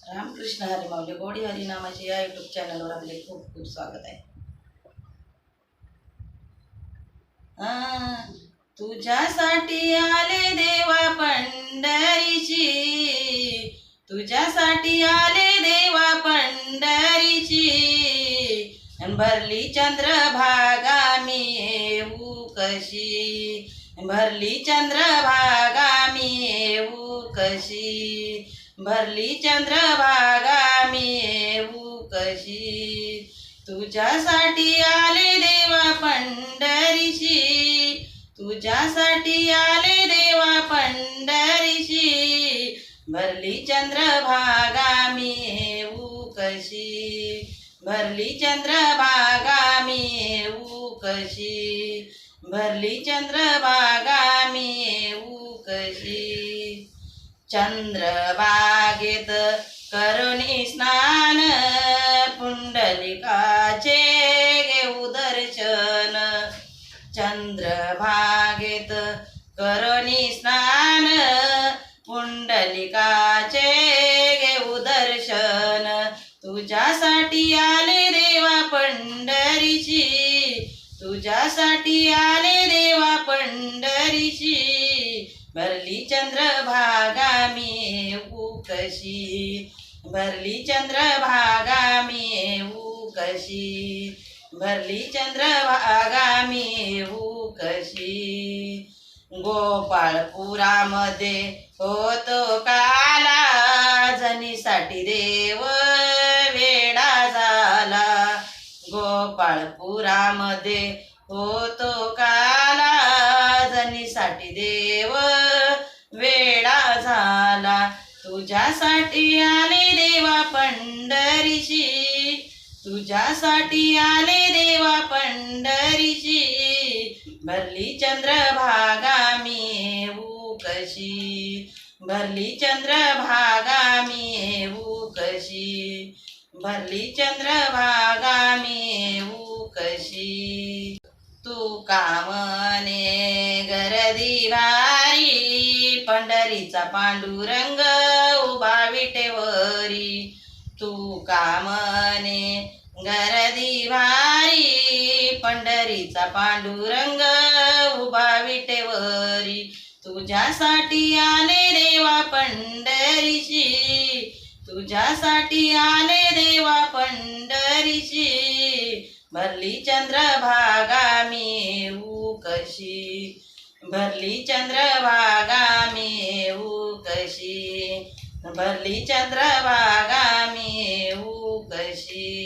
रामकृष्ण हरी माऊली गोडी हरी नामाची या यूट्यूब चॅनलवर आपले खूप खूप स्वागत आहे. तुझ्यासाठी आले देवा पंढरीची, तुझ्यासाठी आले देवा पंढरीची, भरली चंद्रभागा मी येऊ कशी, भरली चंद्रभागा मी येऊ कशी, भरली चंद्रभागा मी येऊ कशी. तुझ्यासाठी आले देवा पंढरीची, तुझ्यासाठी आले देवा पंढरीची, भरली चंद्रभागा मी येऊ कशी, भरली चंद्रभागा मी येऊ कशी, भरली चंद्रभागा मी येऊ कशी. चंद्रभागेत करुणी स्नान, पुंडलिकाचे घेऊ दर्शन, चंद्रभागेत करुणी स्नान, पुंडलिकाचे घेऊ दर्शन. तुझ्यासाठी आले देवा पंढरीची, तुझ्यासाठी आले देवा पंढरीची, भरली चंद्रभागा मी येऊ कशी, भरली चंद्रभागा मी येऊ कशी, भरली चंद्रभागा मी येऊ कशी. गोपाळपुरामध्ये होतो काला, जनीसाठी देव वेडा झाला, गोपाळपुरामध्ये होतो काला, जनीसाठी देव वेडा झाला. तुझ्यासाठी आले देवा पंढरीची, तुझ्यासाठी आले देवा पंढरीची, भरली चंद्रभागा मी येऊ कशी, भरली चंद्रभागा मी येऊ कशी, भरली चंद्रभागा मी येऊ कशी. तू कामने गर्दी भारी, पंढरीचा पांडुरंग उभा विटेवरी, तू कामने गर्दी भारी, पंढरीचा पांडुरंग उभा विटेवरी. तुझ्यासाठी आले देवा पंढरीची, तुझ्यासाठी आले देवा पंढरीची, भरली चंद्रभागा मी येऊ कशी, भरली चंद्रभागा मी येऊ कशी, भरली चंद्रभागा मी येऊ कशी.